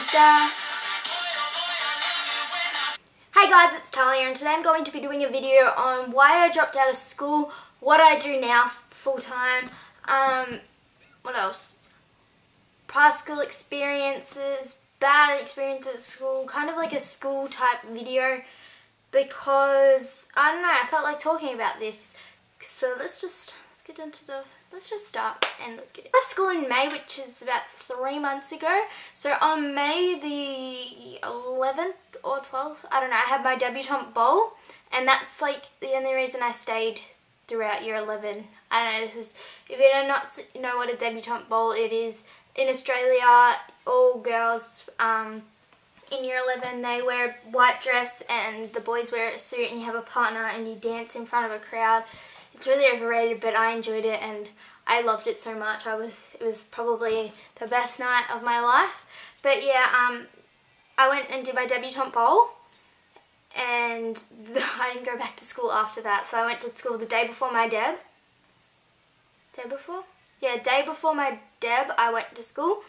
Hi guys, it's Talia and today I'm going to be doing a video on why I dropped out of school, what I do now full time, what else? Past school experiences, bad experiences at school, kind of like a school type video because, I don't know, I felt like talking about this. So let's just start and let's get it. I left school in May, which is about 3 months ago. So on May the 11th or 12th, I don't know, I had my debutante ball, and that's like the only reason I stayed throughout year 11. I don't know, this is, if you do not know what a debutante ball it is, in Australia, all girls in year 11, they wear a white dress and the boys wear a suit and you have a partner and you dance in front of a crowd. It's really overrated, but I enjoyed it and I loved it so much. It was probably the best night of my life. But yeah, I went and did my debutante ball, and I didn't go back to school after that. So I went to school the day before my deb. Day before? Yeah, day before my deb, I went to school.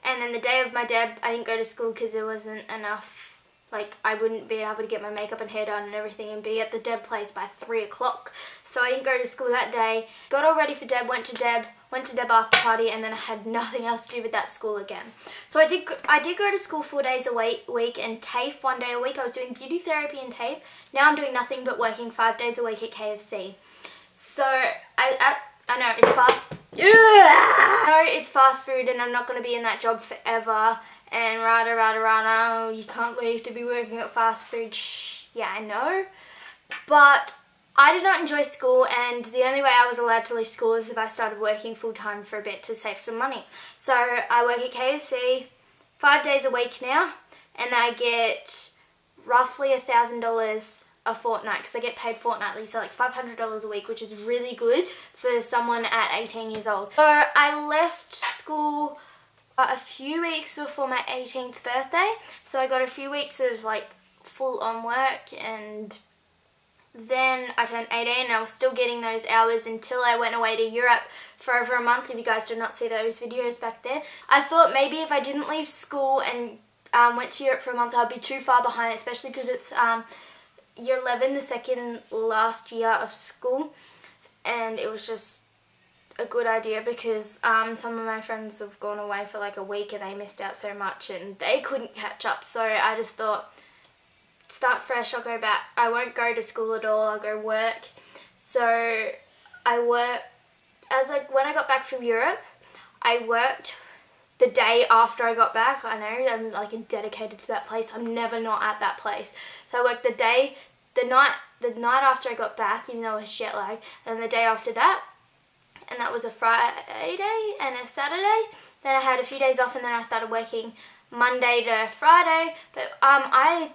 And then the day of my deb, I didn't go to school because there wasn't enough. Like, I wouldn't be able to get my makeup and hair done and everything and be at the deb place by 3 o'clock. So I didn't go to school that day. Got all ready for deb, went to deb after party, and then I had nothing else to do with that school again. So I did go to school 4 days a week and TAFE 1 day a week. I was doing beauty therapy and TAFE. Now I'm doing nothing but working 5 days a week at KFC. So I know it's fast. I know it's fast food and I'm not going to be in that job forever. And rada, you can't leave to be working at fast food. Yeah, I know. But I did not enjoy school, and the only way I was allowed to leave school is if I started working full time for a bit to save some money. So I work at KFC 5 days a week now, and I get roughly $1,000 a fortnight because I get paid fortnightly, so like $500 a week, which is really good for someone at 18 years old. So I left school a few weeks before my 18th birthday, so I got a few weeks of like full on work, and then I turned 18 and I was still getting those hours until I went away to Europe for over a month. If you guys did not see those videos back there, I thought maybe if I didn't leave school and went to Europe for a month, I'd be too far behind, especially because it's year 11, the second last year of school, and it was just a good idea because some of my friends have gone away for like a week and they missed out so much and they couldn't catch up. So I just thought, start fresh, I'll go back. I won't go to school at all, I'll go work. So I worked, when I got back from Europe, I worked the day after I got back. I know, I'm like dedicated to that place. I'm never not at that place. So I worked the night after I got back, even though I was jet lag, and the day after that, and that was a Friday and a Saturday. Then I had a few days off, and then I started working Monday to Friday. But I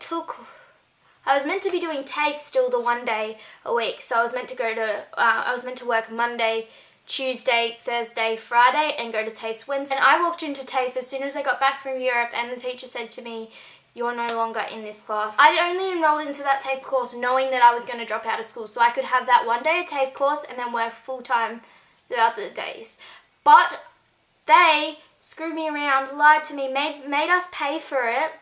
was meant to be doing TAFE still the 1 day a week. So I was meant to work Monday, Tuesday, Thursday, Friday, and go to TAFE Wednesday. And I walked into TAFE as soon as I got back from Europe, and the teacher said to me, "You're no longer in this class." I only enrolled into that TAFE course knowing that I was going to drop out of school, so I could have that 1 day of TAFE course and then work full time the other days. But they screwed me around, lied to me, made us pay for it,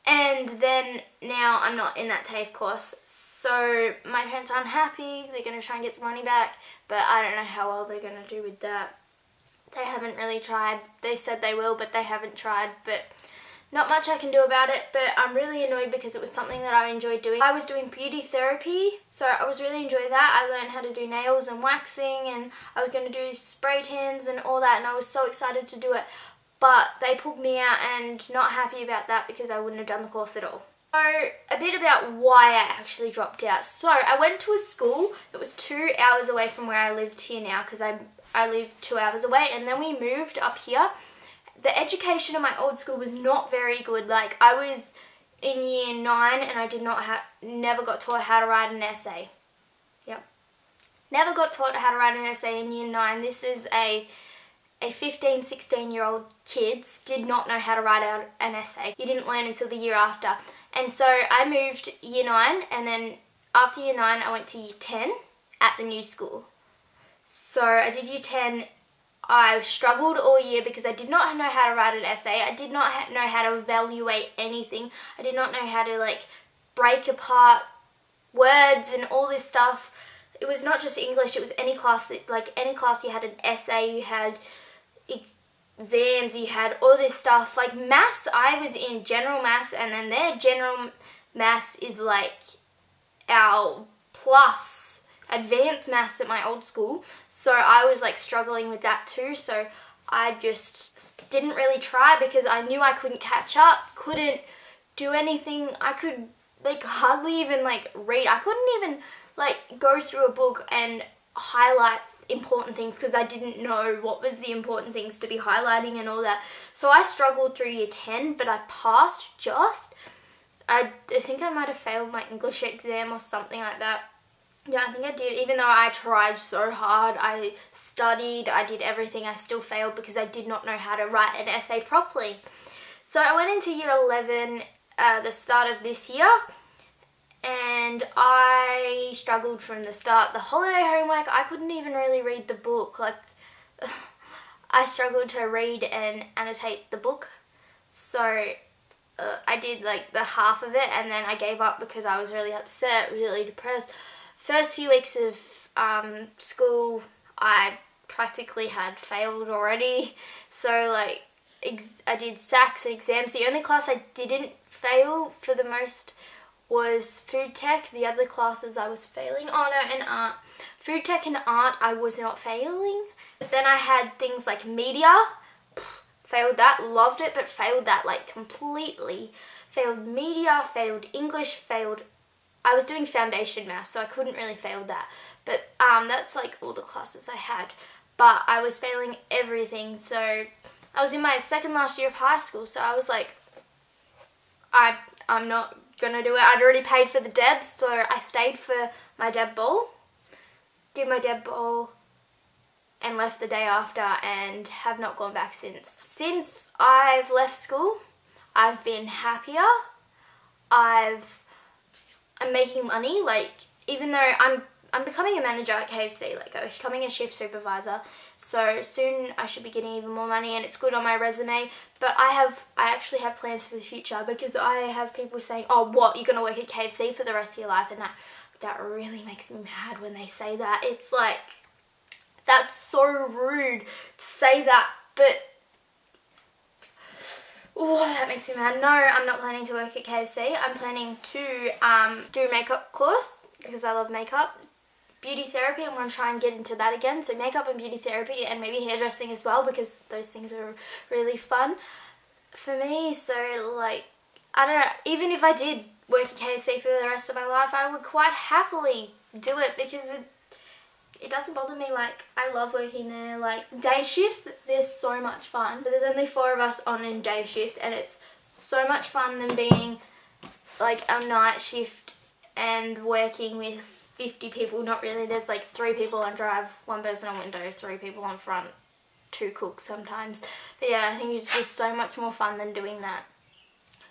and then now I'm not in that TAFE course. So my parents are unhappy. They're going to try and get the money back, but I don't know how well they're going to do with that. They haven't really tried. They said they will, but they haven't tried. But not much I can do about it, but I'm really annoyed because it was something that I enjoyed doing. I was doing beauty therapy, so I was really enjoying that. I learned how to do nails and waxing, and I was going to do spray tans and all that, and I was so excited to do it. But they pulled me out, and not happy about that because I wouldn't have done the course at all. So a bit about why I actually dropped out. So I went to a school that was 2 hours away from where I lived here now, because I live 2 hours away, and then we moved up here. The education at my old school was not very good. Like, I was in year 9 and I never got taught how to write an essay. Yep. Never got taught how to write an essay in year 9. This is a 15, 16-year-old kids did not know how to write out an essay. You didn't learn until the year after. And so I moved year 9, and then after year 9 I went to year 10 at the new school. So I did year 10 I struggled all year because I did not know how to write an essay. I did not know how to evaluate anything. I did not know how to like break apart words and all this stuff. It was not just English, it was any class, like any class you had an essay, you had exams, you had all this stuff. Like maths, I was in general maths, and then their general maths is like our plus advanced maths at my old school. So I was like struggling with that too. So I just didn't really try because I knew I couldn't catch up, couldn't do anything. I could like hardly even like read. I couldn't even like go through a book and highlight important things because I didn't know what was the important things to be highlighting and all that. So I struggled through year 10, but I passed just. I think I might have failed my English exam or something like that. Yeah, I think I did. Even though I tried so hard, I studied, I did everything, I still failed because I did not know how to write an essay properly. So I went into year 11 the start of this year, and I struggled from the start. The holiday homework, I couldn't even really read the book. Like, I struggled to read and annotate the book. So I did like the half of it, and then I gave up because I was really upset, really depressed. First few weeks of school, I practically had failed already. So like I did SACs and exams. The only class I didn't fail for the most was food tech. The other classes I was failing. Oh no, and art. Food tech and art I was not failing. But then I had things like media. Failed that, loved it, but failed that like completely. Failed media, failed English, failed. I was doing foundation maths, so I couldn't really fail that. But that's like all the classes I had. But I was failing everything. So I was in my second last year of high school, so I was like, I'm not gonna do it. I'd already paid for the debs, so I stayed for my deb ball, did my deb ball, and left the day after, and have not gone back since. Since I've left school, I've been happier. I'm making money. Like, even though I'm becoming a manager at KFC, like I'm becoming a shift supervisor, so soon I should be getting even more money, and it's good on my resume. But I actually have plans for the future, because I have people saying, oh, what, you're gonna work at KFC for the rest of your life? And that really makes me mad when they say that. It's like, that's so rude to say that, but oh, that makes me mad. No, I'm not planning to work at KFC. I'm planning to do a makeup course because I love makeup. Beauty therapy, I'm going to try and get into that again. So makeup and beauty therapy, and maybe hairdressing as well, because those things are really fun for me. So like, I don't know, even if I did work at KFC for the rest of my life, I would quite happily do it, because it doesn't bother me. Like, I love working there. Like, day shifts, they're so much fun. But there's only 4 of us on in day shift, and it's so much fun than being like a night shift and working with 50 people. Not really. There's like 3 people on drive, 1 person on window, 3 people on front, 2 cooks sometimes. But yeah, I think it's just so much more fun than doing that.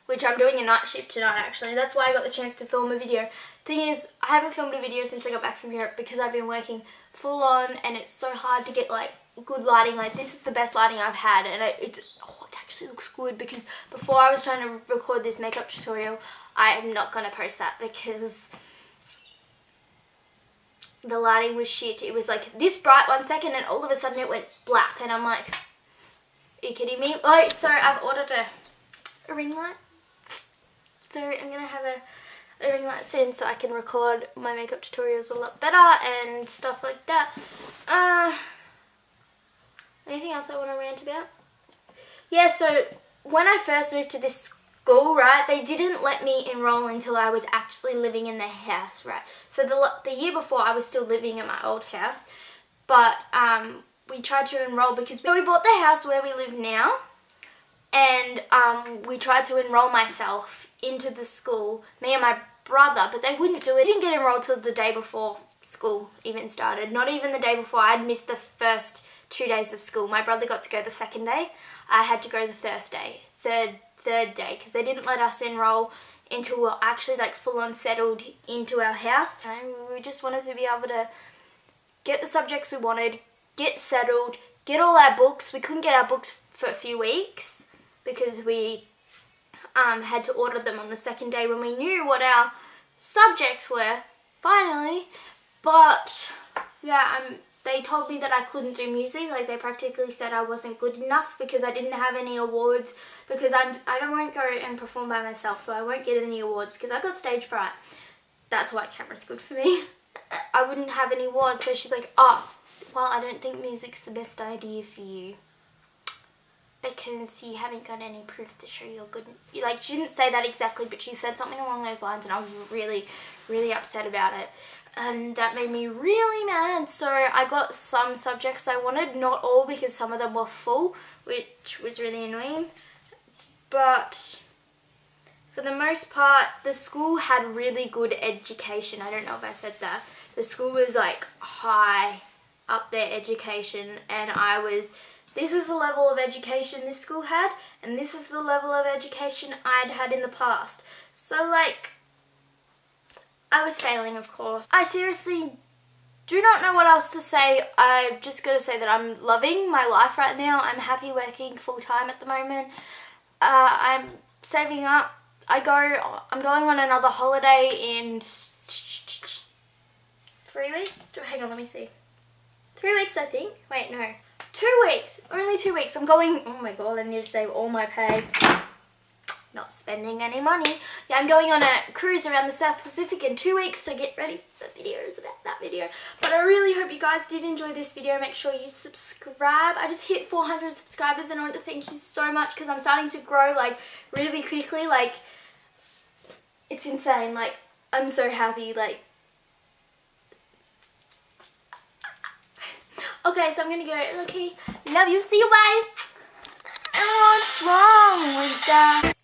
Which I'm doing a night shift tonight, actually. That's why I got the chance to film a video. Thing is, I haven't filmed a video since I got back from Europe, because I've been working full on, and it's so hard to get like good lighting. Like, this is the best lighting I've had, and it actually looks good, because before I was trying to record this makeup tutorial, I'm not going to post that because the lighting was shit. It was like this bright 1 second, and all of a sudden it went black, and I'm like, are you kidding me? Oh, so I've ordered a ring light. So I'm going to have a ring light soon, so I can record my makeup tutorials a lot better and stuff like that. Anything else I want to rant about? Yeah, so when I first moved to this school, right, they didn't let me enroll until I was actually living in the house, right? So the year before, I was still living in my old house, but we tried to enroll because we bought the house where we live now, and we tried to enroll myself into the school, me and my brother, but they wouldn't do it. I didn't get enrolled till the day before school even started. Not even the day before. I'd missed the first 2 days of school. My brother got to go the second day. I had to go the third day, because they didn't let us enroll until we were actually like full on settled into our house. And we just wanted to be able to get the subjects we wanted, get settled, get all our books. We couldn't get our books for a few weeks because we had to order them on the second day when we knew what our subjects were, finally. But yeah, they told me that I couldn't do music. Like, they practically said I wasn't good enough because I didn't have any awards, because I won't go and perform by myself, so I won't get any awards because I got stage fright. That's why camera's good for me. I wouldn't have any awards, so she's like, oh, well, I don't think music's the best idea for you because you haven't got any proof to show you're good. Like, she didn't say that exactly, but she said something along those lines, and I was really, really upset about it. And that made me really mad. So I got some subjects I wanted, not all, because some of them were full, which was really annoying. But for the most part, the school had really good education. I don't know if I said that. The school was like high up their education, and this is the level of education this school had, and this is the level of education I'd had in the past. So like, I was failing, of course. I seriously do not know what else to say. I'm just going to say that I'm loving my life right now. I'm happy working full time at the moment. I'm saving up. I'm going on another holiday in 3 weeks? Hang on, let me see. 3 weeks, I think. Wait, no. 2 weeks. Only 2 weeks. I'm going, oh my god, I need to save all my pay. Not spending any money. Yeah, I'm going on a cruise around the South Pacific in 2 weeks, so get ready for videos about that video. But I really hope you guys did enjoy this video. Make sure you subscribe. I just hit 400 subscribers, and I want to thank you so much because I'm starting to grow like really quickly. Like, it's insane. Like, I'm so happy. Like, okay, so I'm gonna go. Okay, love you. See you. Bye. What's wrong with that?